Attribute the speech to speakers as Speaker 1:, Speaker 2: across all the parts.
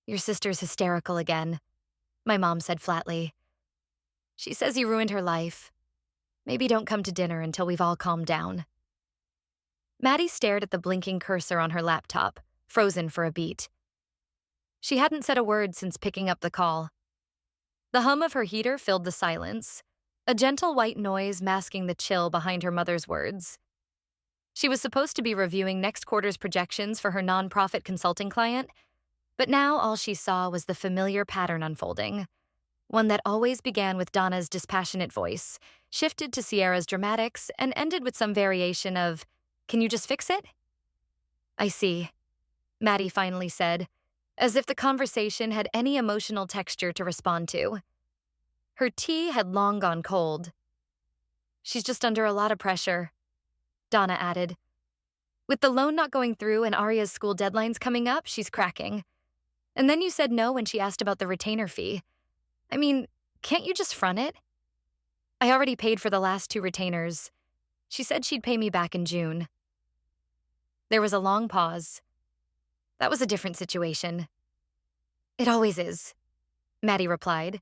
Speaker 1: Your sister's hysterical again, my mom said flatly. She says you ruined her life. Maybe don't come to dinner until we've all calmed down. Maddie stared at the blinking cursor on her laptop, frozen for a beat. She hadn't said a word since picking up the call. The hum of her heater filled the silence, a gentle white noise masking the chill behind her mother's words. She was supposed to be reviewing next quarter's projections for her nonprofit consulting client, but now all she saw was the familiar pattern unfolding, one that always began with Donna's dispassionate voice, shifted to Sierra's dramatics, and ended with some variation of, "Can you just fix it?" "I see," Maddie finally said, as if the conversation had any emotional texture to respond to. Her tea had long gone cold. "She's just under a lot of pressure," Donna added. "With the loan not going through and Aria's school deadlines coming up, she's cracking. And then you said no when she asked about the retainer fee. I mean, can't you just front it?" "I already paid for the last 2 retainers. She said she'd pay me back in June." There was a long pause. "That was a different situation." "It always is," Maddie replied.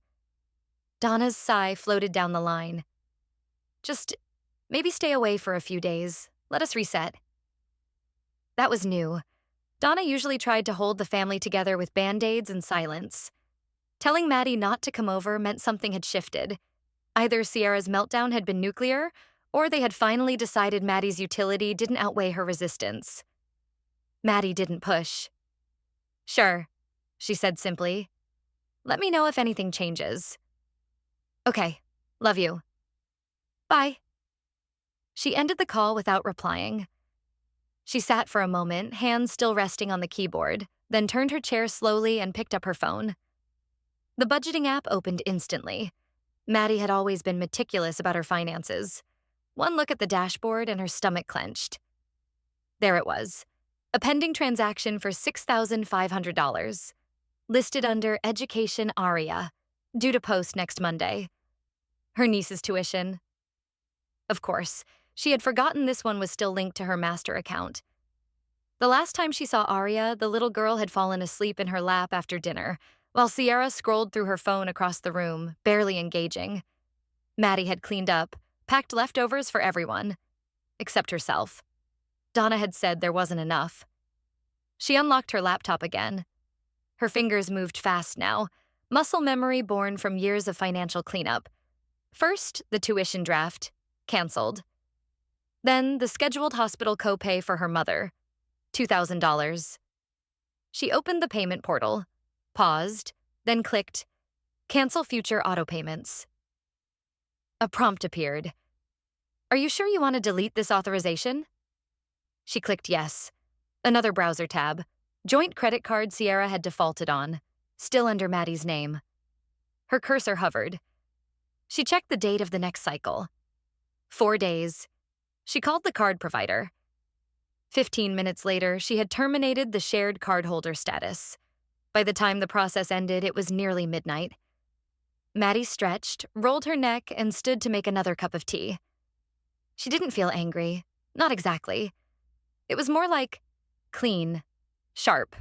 Speaker 1: Donna's sigh floated down the line. "Just maybe stay away for a few days. Let us reset." That was new. Donna usually tried to hold the family together with Band-Aids and silence. Telling Maddie not to come over meant something had shifted. Either Sierra's meltdown had been nuclear, or they had finally decided Maddie's utility didn't outweigh her resistance. Maddie didn't push. "Sure," she said simply. "Let me know if anything changes." "Okay, love you. Bye." She ended the call without replying. She sat for a moment, hands still resting on the keyboard, then turned her chair slowly and picked up her phone. The budgeting app opened instantly. Maddie had always been meticulous about her finances. One look at the dashboard and her stomach clenched. There it was, a pending transaction for $6,500, listed under Education Aria, due to post next Monday. Her niece's tuition. Of course, she had forgotten this one was still linked to her master account. The last time she saw Aria, the little girl had fallen asleep in her lap after dinner, while Sierra scrolled through her phone across the room, barely engaging. Maddie had cleaned up, packed leftovers for everyone, except herself. Donna had said there wasn't enough. She unlocked her laptop again. Her fingers moved fast now, muscle memory born from years of financial cleanup. First, the tuition draft, canceled. Then, the scheduled hospital copay for her mother, $2,000. She opened the payment portal, paused, then clicked, Cancel future auto payments. A prompt appeared. "Are you sure you want to delete this authorization?" She clicked yes. Another browser tab. Joint credit card Sierra had defaulted on, still under Maddie's name. Her cursor hovered. She checked the date of the next cycle. 4 days. She called the card provider. 15 minutes later, she had terminated the shared cardholder status. By the time the process ended, it was nearly midnight. Maddie stretched, rolled her neck, and stood to make another cup of tea. She didn't feel angry. Not exactly. It was more like clean, sharp.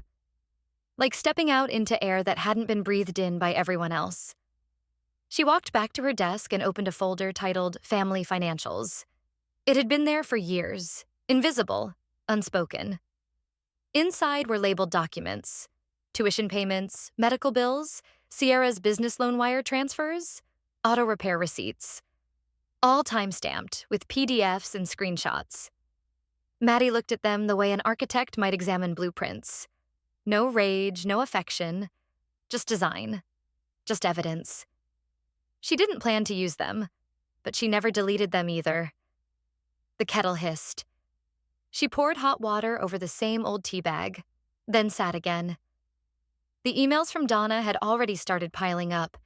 Speaker 1: Like stepping out into air that hadn't been breathed in by everyone else. She walked back to her desk and opened a folder titled Family Financials. It had been there for years, invisible, unspoken. Inside were labeled documents, tuition payments, medical bills, Sierra's business loan wire transfers, auto repair receipts. All time-stamped with PDFs and screenshots. Maddie looked at them the way an architect might examine blueprints. No rage, no affection, just design, just evidence. She didn't plan to use them, but she never deleted them either. The kettle hissed. She poured hot water over the same old tea bag, then sat again. The emails from Donna had already started piling up.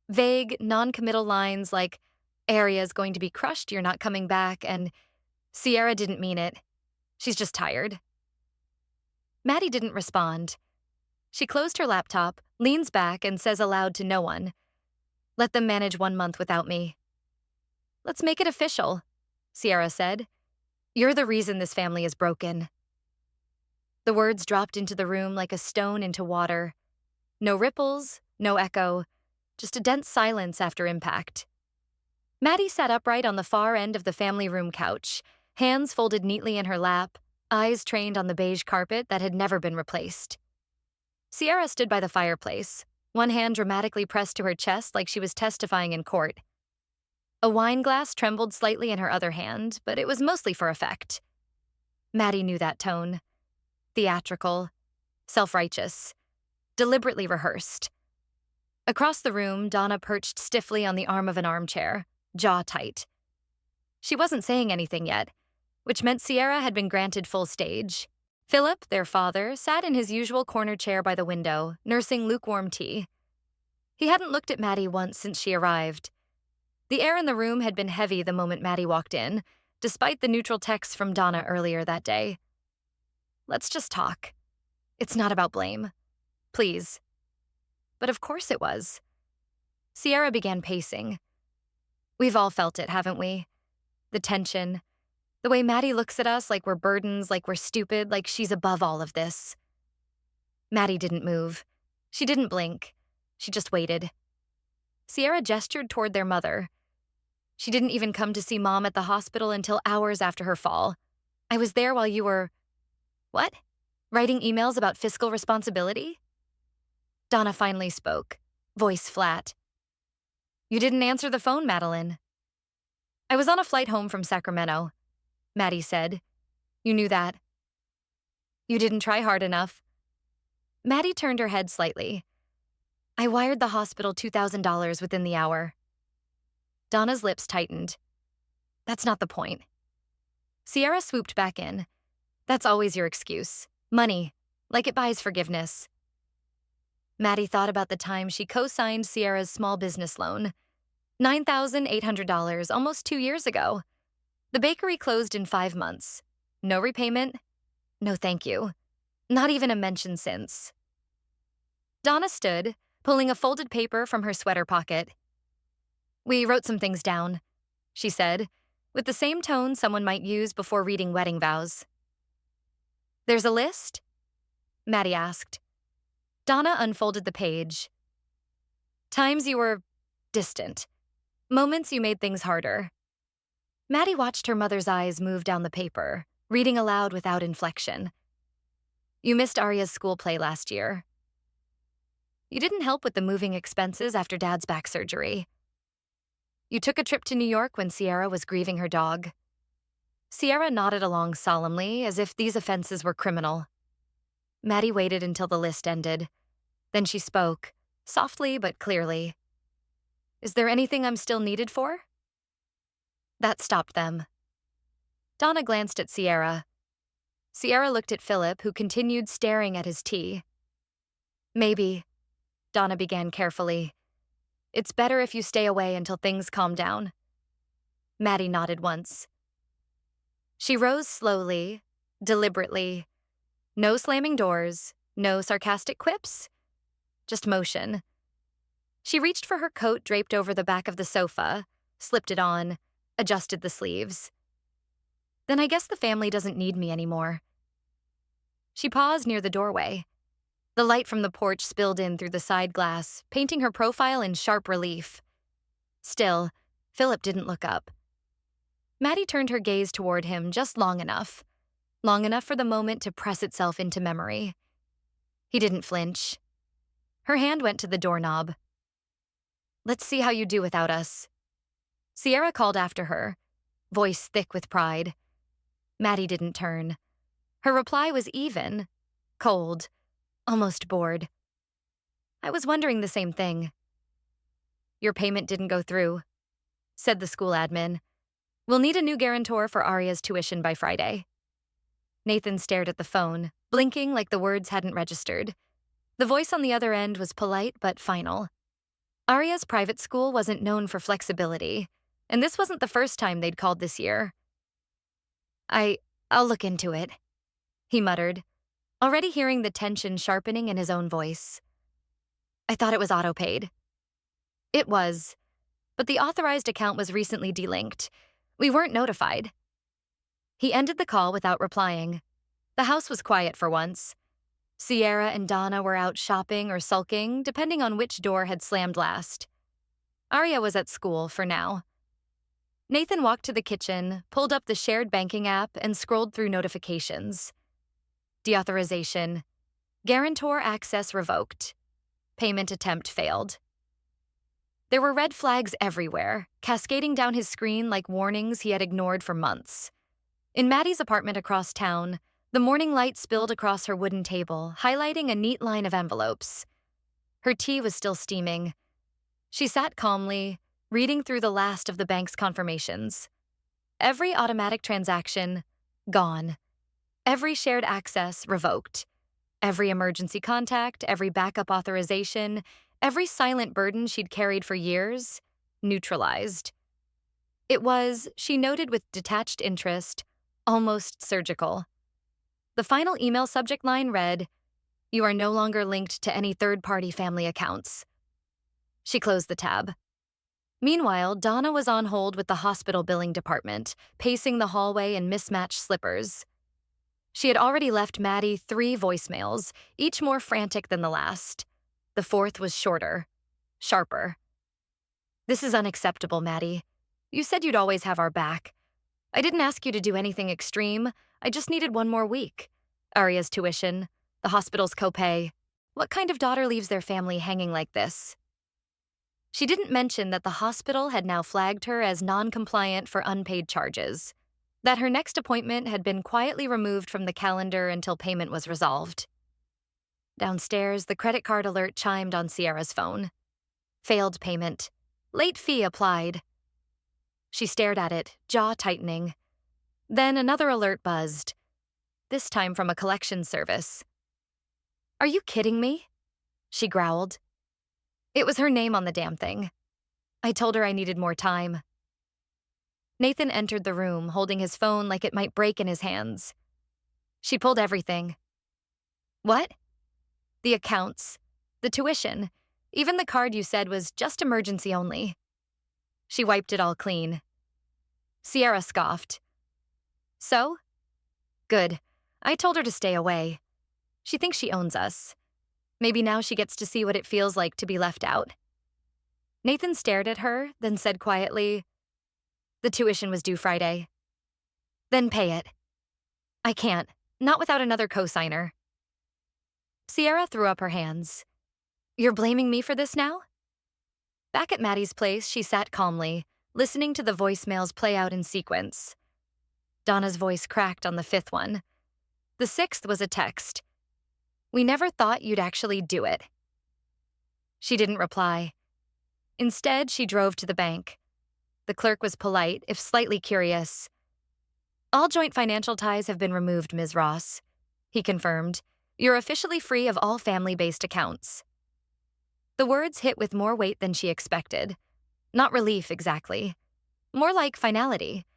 Speaker 1: Vague, non-committal lines like, "Aria's going to be crushed, you're not coming back," and "Sierra didn't mean it. She's just tired." Maddie didn't respond. She closed her laptop, leans back, and says aloud to no one, "Let them manage 1 month without me." "Let's make it official," Sierra said. "You're the reason this family is broken." The words dropped into the room like a stone into water. No ripples, no echo, just a dense silence after impact. Maddie sat upright on the far end of the family room couch, hands folded neatly in her lap, eyes trained on the beige carpet that had never been replaced. Sierra stood by the fireplace, one hand dramatically pressed to her chest like she was testifying in court. A wine glass trembled slightly in her other hand, but it was mostly for effect. Maddie knew that tone. Theatrical, self-righteous, deliberately rehearsed. Across the room, Donna perched stiffly on the arm of an armchair, jaw tight. She wasn't saying anything yet, which meant Sierra had been granted full stage. Philip, their father, sat in his usual corner chair by the window, nursing lukewarm tea. He hadn't looked at Maddie once since she arrived. The air in the room had been heavy the moment Maddie walked in, despite the neutral text from Donna earlier that day. Let's just talk. It's not about blame. Please. But of course it was. Sierra began pacing. We've all felt it, haven't we? The tension. The way Maddie looks at us like we're burdens, like we're stupid, like she's above all of this. Maddie didn't move. She didn't blink. She just waited. Sierra gestured toward their mother. She didn't even come to see Mom at the hospital until hours after her fall. I was there while you were... What? Writing emails about fiscal responsibility? Donna finally spoke, voice flat. You didn't answer the phone, Madeline. I was on a flight home from Sacramento, Maddie said. You knew that. You didn't try hard enough. Maddie turned her head slightly. I wired the hospital $2,000 within the hour. Donna's lips tightened. That's not the point. Sierra swooped back in. That's always your excuse. Money, like it buys forgiveness. Maddie thought about the time she co-signed Sierra's small business loan. $9,800, almost 2 years ago. The bakery closed in 5 months. No repayment. No thank you. Not even a mention since. Donna stood, pulling a folded paper from her sweater pocket. We wrote some things down, she said, with the same tone someone might use before reading wedding vows. There's a list? Maddie asked. Donna unfolded the page. Times you were distant. Moments you made things harder. Maddie watched her mother's eyes move down the paper, reading aloud without inflection. You missed Aria's school play last year. You didn't help with the moving expenses after Dad's back surgery. You took a trip to New York when Sierra was grieving her dog. Sierra nodded along solemnly, as if these offenses were criminal. Maddie waited until the list ended. Then she spoke, softly but clearly. Is there anything I'm still needed for? That stopped them. Donna glanced at Sierra. Sierra looked at Philip, who continued staring at his tea. Maybe, Donna began carefully. It's better if you stay away until things calm down. Maddie nodded once. She rose slowly, deliberately. No slamming doors, no sarcastic quips, just motion. She reached for her coat draped over the back of the sofa, slipped it on, adjusted the sleeves. Then I guess the family doesn't need me anymore. She paused near the doorway. The light from the porch spilled in through the side glass, painting her profile in sharp relief. Still, Philip didn't look up. Maddie turned her gaze toward him just long enough for the moment to press itself into memory. He didn't flinch. Her hand went to the doorknob. Let's see how you do without us. Sierra called after her, voice thick with pride. Maddie didn't turn. Her reply was even, cold, almost bored. I was wondering the same thing. Your payment didn't go through, said the school admin. We'll need a new guarantor for Aria's tuition by Friday. Nathan stared at the phone, blinking like the words hadn't registered. The voice on the other end was polite but final. Aria's private school wasn't known for flexibility, and this wasn't the first time they'd called this year. I'll look into it, he muttered, already hearing the tension sharpening in his own voice. I thought it was auto-paid. It was, but the authorized account was recently delinked. We weren't notified. He ended the call without replying. The house was quiet for once. Sierra and Donna were out shopping or sulking, depending on which door had slammed last. Aria was at school for now. Nathan walked to the kitchen, pulled up the shared banking app, and scrolled through notifications. Deauthorization. Guarantor access revoked. Payment attempt failed. There were red flags everywhere, cascading down his screen like warnings he had ignored for months. In Maddie's apartment across town, the morning light spilled across her wooden table, highlighting a neat line of envelopes. Her tea was still steaming. She sat calmly, reading through the last of the bank's confirmations. Every automatic transaction, gone. Every shared access, revoked. Every emergency contact, every backup authorization, every silent burden she'd carried for years, neutralized. It was, she noted with detached interest, almost surgical. The final email subject line read, "You are no longer linked to any third-party family accounts." She closed the tab. Meanwhile, Donna was on hold with the hospital billing department, pacing the hallway in mismatched slippers. She had already left Maddie 3 voicemails, each more frantic than the last. The fourth was shorter, sharper. "This is unacceptable, Maddie. You said you'd always have our back. I didn't ask you to do anything extreme. I just needed 1 more week. Aria's tuition, the hospital's copay. What kind of daughter leaves their family hanging like this?" She didn't mention that the hospital had now flagged her as non-compliant for unpaid charges, that her next appointment had been quietly removed from the calendar until payment was resolved. Downstairs, the credit card alert chimed on Sierra's phone. Failed payment. Late fee applied. She stared at it, jaw tightening. Then another alert buzzed, this time from a collection service. "Are you kidding me?" she growled. It was her name on the damn thing. I told her I needed more time. Nathan entered the room, holding his phone like it might break in his hands. She pulled everything. "What?" "The accounts, the tuition, even the card you said was just emergency only." She wiped it all clean. Sierra scoffed. "So? Good. I told her to stay away. She thinks she owns us. Maybe now she gets to see what it feels like to be left out." Nathan stared at her, then said quietly, "The tuition was due Friday." "Then pay it." "I can't. Not without another cosigner." Sierra threw up her hands. "You're blaming me for this now?" Back at Maddie's place, she sat calmly, listening to the voicemails play out in sequence. Donna's voice cracked on the 5th one. The 6th was a text. "We never thought you'd actually do it." She didn't reply. Instead, she drove to the bank. The clerk was polite, if slightly curious. "All joint financial ties have been removed, Ms. Ross," he confirmed. "You're officially free of all family-based accounts." The words hit with more weight than she expected. Not relief, exactly. More like finality.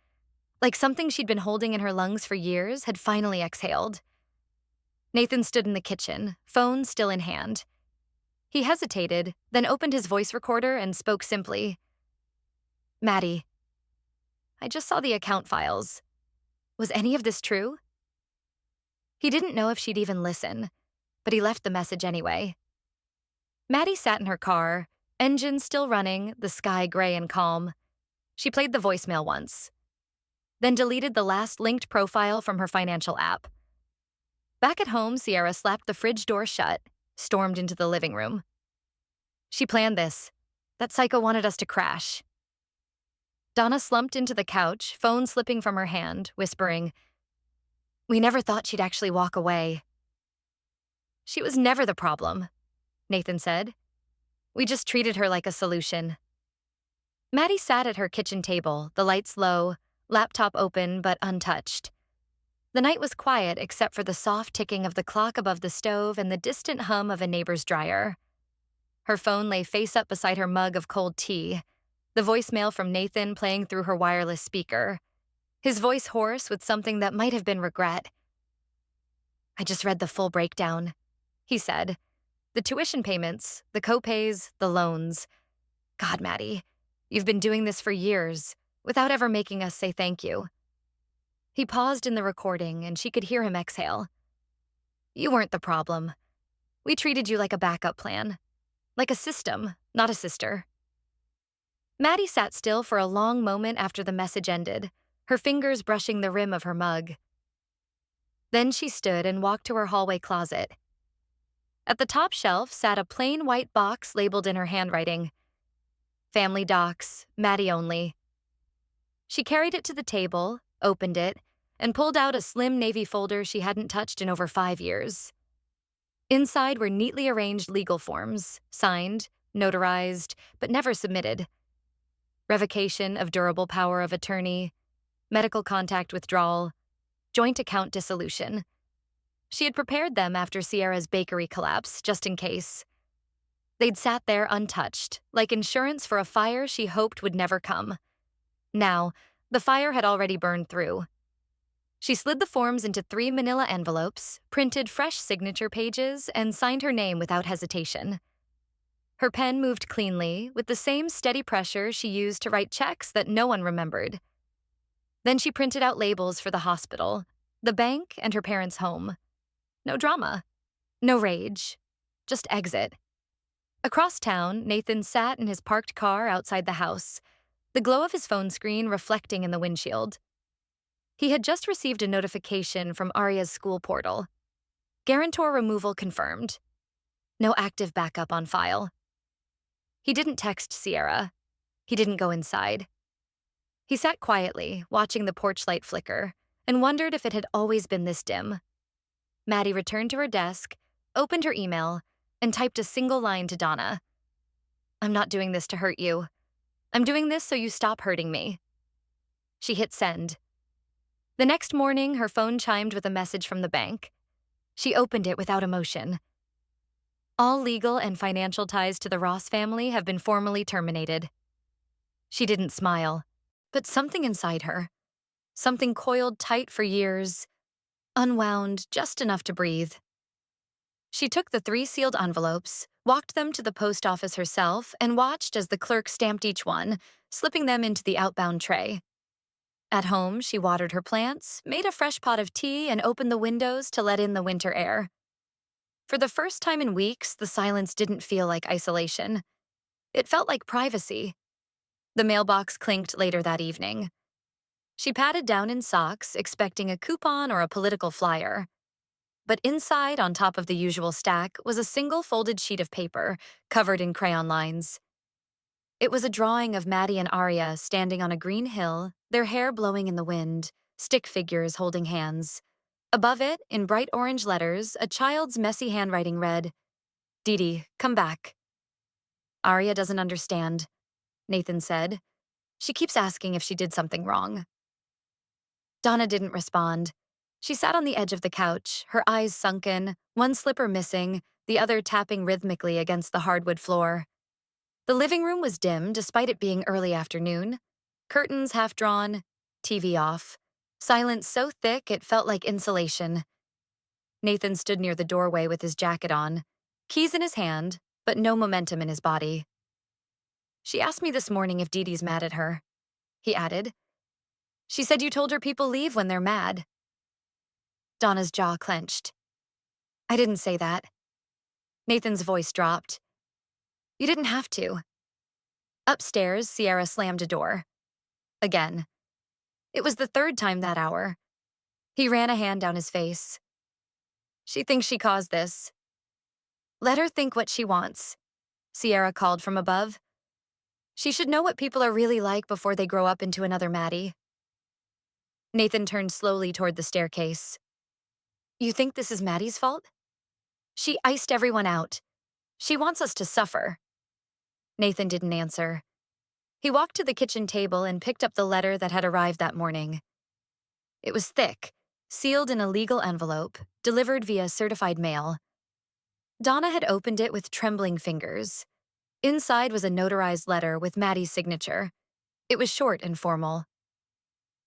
Speaker 1: Like something she'd been holding in her lungs for years had finally exhaled. Nathan stood in the kitchen, phone still in hand. He hesitated, then opened his voice recorder and spoke simply. "Maddie, I just saw the account files. Was any of this true?" He didn't know if she'd even listen, but he left the message anyway. Maddie sat in her car, engine still running, the sky gray and calm. She played the voicemail once, then deleted the last linked profile from her financial app. Back at home, Sierra slapped the fridge door shut, stormed into the living room. "She planned this. That psycho wanted us to crash." Donna slumped into the couch, phone slipping from her hand, whispering, "We never thought she'd actually walk away." "She was never the problem," Nathan said. "We just treated her like a solution." Maddie sat at her kitchen table, the lights low, laptop open but untouched. The night was quiet except for the soft ticking of the clock above the stove and the distant hum of a neighbor's dryer. Her phone lay face up beside her mug of cold tea, the voicemail from Nathan playing through her wireless speaker, his voice hoarse with something that might have been regret. "I just read the full breakdown," he said. "The tuition payments, the copays, the loans. God, Maddie, you've been doing this for years, without ever making us say thank you." He paused in the recording, and she could hear him exhale. You weren't the problem. We treated you like a backup plan. Like a system, not a sister. Maddie sat still for a long moment after the message ended, her fingers brushing the rim of her mug. Then she stood and walked to her hallway closet. At the top shelf sat a plain white box labeled in her handwriting. Family docs, Maddie only. She carried it to the table, opened it, and pulled out a slim navy folder she hadn't touched in over 5 years. Inside were neatly arranged legal forms, signed, notarized, but never submitted. Revocation of durable power of attorney, medical contact withdrawal, joint account dissolution. She had prepared them after Sierra's bakery collapse, just in case. They'd sat there untouched, like insurance for a fire she hoped would never come. Now, the fire had already burned through. She slid the forms into 3 manila envelopes, printed fresh signature pages, and signed her name without hesitation. Her pen moved cleanly, with the same steady pressure she used to write checks that no one remembered. Then she printed out labels for the hospital, the bank, and her parents' home. No drama. No rage. Just exit. Across town, Nathan sat in his parked car outside the house, the glow of his phone screen reflecting in the windshield. He had just received a notification from Aria's school portal. Guarantor removal confirmed. No active backup on file. He didn't text Sierra. He didn't go inside. He sat quietly, watching the porch light flicker, and wondered if it had always been this dim. Maddie returned to her desk, opened her email, and typed a single line to Donna. "I'm not doing this to hurt you. I'm doing this so you stop hurting me." She hit send. The next morning, her phone chimed with a message from the bank. She opened it without emotion. All legal and financial ties to the Ross family have been formally terminated. She didn't smile, but something inside her, something coiled tight for years, unwound just enough to breathe. She took the 3 sealed envelopes, walked them to the post office herself, and watched as the clerk stamped each one, slipping them into the outbound tray. At home, she watered her plants, made a fresh pot of tea, and opened the windows to let in the winter air. For the first time in weeks, the silence didn't feel like isolation. It felt like privacy. The mailbox clinked later that evening. She patted down in socks, expecting a coupon or a political flyer. But inside, on top of the usual stack, was a single folded sheet of paper, covered in crayon lines. It was a drawing of Maddie and Aria standing on a green hill, their hair blowing in the wind, stick figures holding hands. Above it, in bright orange letters, a child's messy handwriting read, "Didi, come back." "Aria doesn't understand," Nathan said. "She keeps asking if she did something wrong." Donna didn't respond. She sat on the edge of the couch, her eyes sunken, one slipper missing, the other tapping rhythmically against the hardwood floor. The living room was dim despite it being early afternoon. Curtains half drawn, TV off. Silence so thick it felt like insulation. Nathan stood near the doorway with his jacket on, keys in his hand, but no momentum in his body. "She asked me this morning if Didi's mad at her," he added. "She said you told her people leave when they're mad." Donna's jaw clenched. "I didn't say that." Nathan's voice dropped. "You didn't have to." Upstairs, Sierra slammed a door. Again. It was the 3rd time that hour. He ran a hand down his face. "She thinks she caused this." "Let her think what she wants," Sierra called from above. "She should know what people are really like before they grow up into another Maddie." Nathan turned slowly toward the staircase. "You think this is Maddie's fault? She iced everyone out. She wants us to suffer." Nathan didn't answer. He walked to the kitchen table and picked up the letter that had arrived that morning. It was thick, sealed in a legal envelope, delivered via certified mail. Donna had opened it with trembling fingers. Inside was a notarized letter with Maddie's signature. It was short and formal.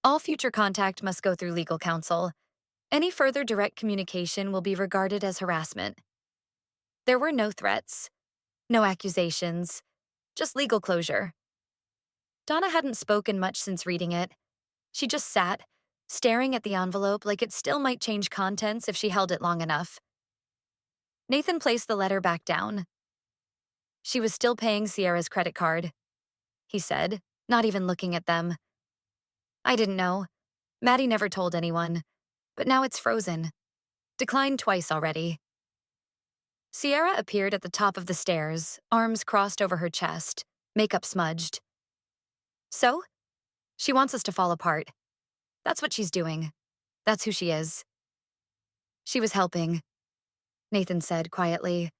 Speaker 1: All future contact must go through legal counsel. Any further direct communication will be regarded as harassment. There were no threats, no accusations, just legal closure. Donna hadn't spoken much since reading it. She just sat, staring at the envelope like it still might change contents if she held it long enough. Nathan placed the letter back down. She was still paying Sierra's credit card, he said, not even looking at them. I didn't know. Maddie never told anyone, but now it's frozen. Declined twice already. Sierra appeared at the top of the stairs, arms crossed over her chest, makeup smudged. So? She wants us to fall apart. That's what she's doing. That's who she is. She was helping, Nathan said quietly.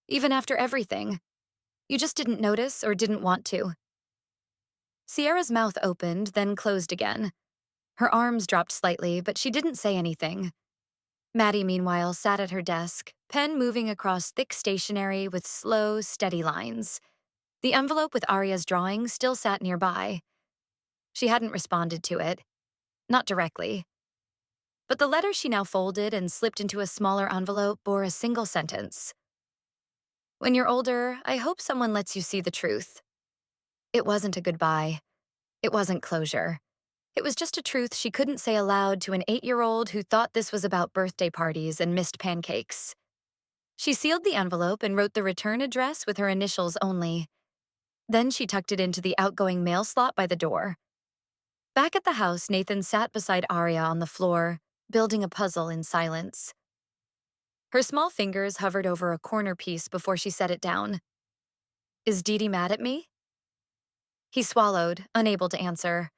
Speaker 1: Even after everything. You just didn't notice or didn't want to. Sierra's mouth opened, then closed again. Her arms dropped slightly, but she didn't say anything. Maddie, meanwhile, sat at her desk, pen moving across thick stationery with slow, steady lines. The envelope with Aria's drawing still sat nearby. She hadn't responded to it. Not directly. But the letter she now folded and slipped into a smaller envelope bore a single sentence. When you're older, I hope someone lets you see the truth. It wasn't a goodbye. It wasn't closure. It was just a truth she couldn't say aloud to an 8-year-old who thought this was about birthday parties and missed pancakes. She sealed the envelope and wrote the return address with her initials only. Then she tucked it into the outgoing mail slot by the door. Back at the house, Nathan sat beside Aria on the floor, building a puzzle in silence. Her small fingers hovered over a corner piece before she set it down. Is Didi mad at me? He swallowed, unable to answer.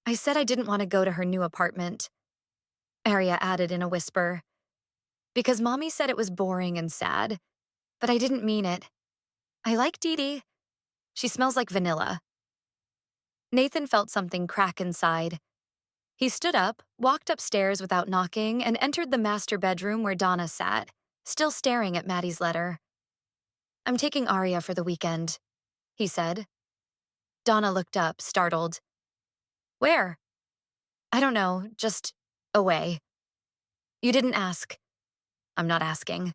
Speaker 1: I said I didn't want to go to her new apartment, Aria added in a whisper. Because Mommy said it was boring and sad, but I didn't mean it. I like Didi. She smells like vanilla. Nathan felt something crack inside. He stood up, walked upstairs without knocking, and entered the master bedroom where Donna sat, still staring at Maddie's letter. I'm taking Aria for the weekend, he said. Donna looked up, startled. Where? I don't know, just away. You didn't ask. I'm not asking.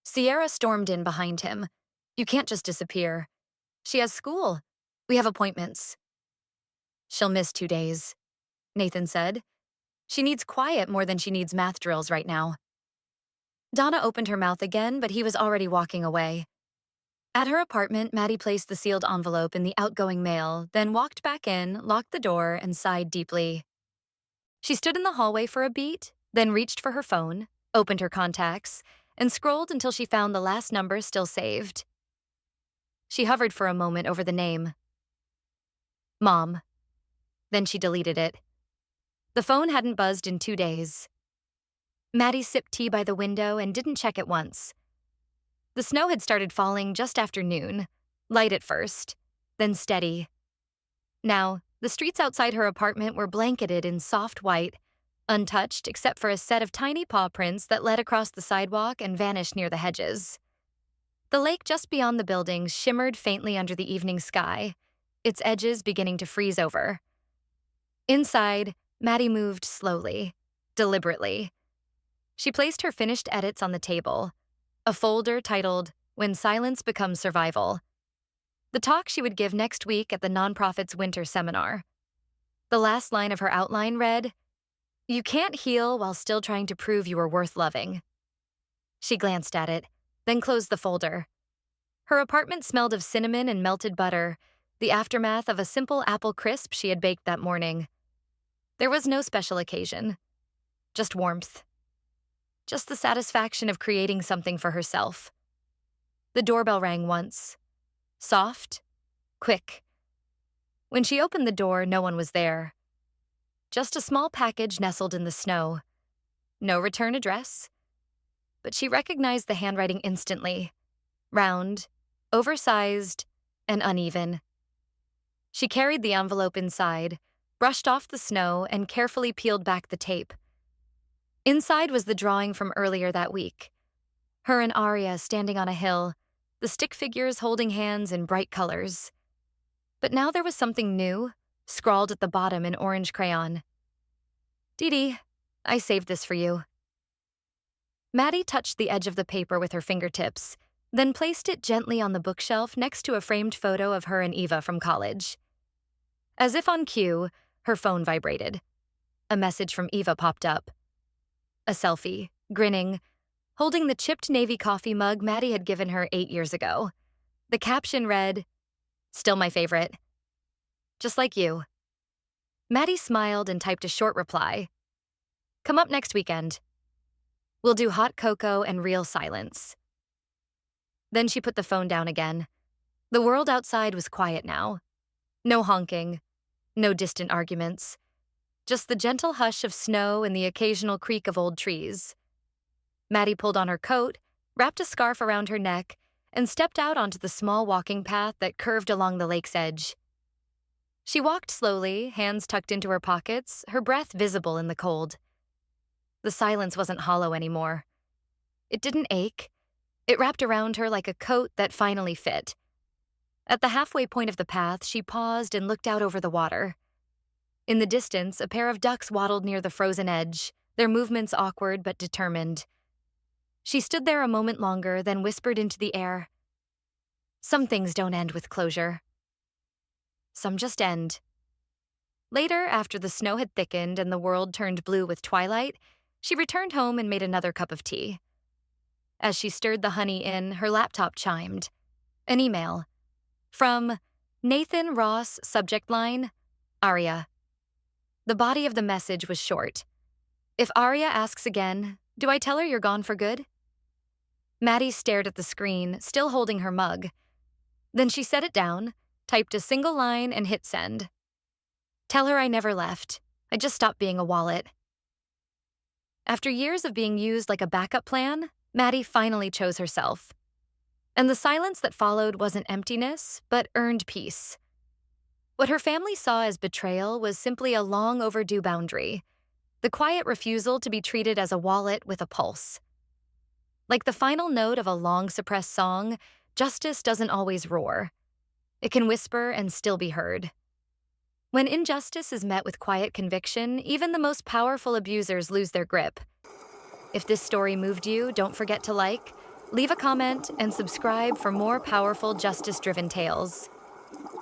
Speaker 1: Sierra stormed in behind him. You can't just disappear. She has school. We have appointments. She'll miss 2 days, Nathan said. She needs quiet more than she needs math drills right now. Donna opened her mouth again, but he was already walking away. At her apartment, Maddie placed the sealed envelope in the outgoing mail, then walked back in, locked the door, and sighed deeply. She stood in the hallway for a beat, then reached for her phone, opened her contacts, and scrolled until she found the last number still saved. She hovered for a moment over the name. Mom. Then she deleted it. The phone hadn't buzzed in 2 days. Maddie sipped tea by the window and didn't check it once. The snow had started falling just after noon, light at first, then steady. Now, the streets outside her apartment were blanketed in soft white, untouched except for a set of tiny paw prints that led across the sidewalk and vanished near the hedges. The lake just beyond the buildings shimmered faintly under the evening sky, its edges beginning to freeze over. Inside, Maddie moved slowly, deliberately. She placed her finished edits on the table, a folder titled, When Silence Becomes Survival. The talk she would give next week at the nonprofit's winter seminar. The last line of her outline read, You can't heal while still trying to prove you are worth loving. She glanced at it, then closed the folder. Her apartment smelled of cinnamon and melted butter, the aftermath of a simple apple crisp she had baked that morning. There was no special occasion, just warmth. Just the satisfaction of creating something for herself. The doorbell rang once. Soft, quick. When she opened the door, no one was there. Just a small package nestled in the snow. No return address. But she recognized the handwriting instantly. Round, oversized, and uneven. She carried the envelope inside, brushed off the snow, and carefully peeled back the tape. Inside was the drawing from earlier that week. Her and Aria standing on a hill, the stick figures holding hands in bright colors. But now there was something new, scrawled at the bottom in orange crayon. Didi, I saved this for you. Maddie touched the edge of the paper with her fingertips, then placed it gently on the bookshelf next to a framed photo of her and Eva from college. As if on cue, her phone vibrated. A message from Eva popped up. A selfie, grinning, holding the chipped navy coffee mug Maddie had given her 8 years ago. The caption read, "Still my favorite. Just like you." Maddie smiled and typed a short reply. "Come up next weekend. We'll do hot cocoa and real silence." Then she put the phone down again. The world outside was quiet now. No honking, no distant arguments. Just the gentle hush of snow and the occasional creak of old trees. Maddie pulled on her coat, wrapped a scarf around her neck, and stepped out onto the small walking path that curved along the lake's edge. She walked slowly, hands tucked into her pockets, her breath visible in the cold. The silence wasn't hollow anymore. It didn't ache. It wrapped around her like a coat that finally fit. At the halfway point of the path, she paused and looked out over the water. In the distance, a pair of ducks waddled near the frozen edge, their movements awkward but determined. She stood there a moment longer, then whispered into the air, "Some things don't end with closure. Some just end." Later, after the snow had thickened and the world turned blue with twilight, she returned home and made another cup of tea. As she stirred the honey in, her laptop chimed. An email. From Nathan Ross, subject line, Aria. The body of the message was short. "If Aria asks again, do I tell her you're gone for good?" Maddie stared at the screen, still holding her mug. Then she set it down, typed a single line, and hit send. "Tell her I never left. I just stopped being a wallet." After years of being used like a backup plan, Maddie finally chose herself. And the silence that followed wasn't emptiness, but earned peace. What her family saw as betrayal was simply a long overdue boundary, the quiet refusal to be treated as a wallet with a pulse. Like the final note of a long-suppressed song, justice doesn't always roar. It can whisper and still be heard. When injustice is met with quiet conviction, even the most powerful abusers lose their grip. If this story moved you, don't forget to like, leave a comment, and subscribe for more powerful justice-driven tales.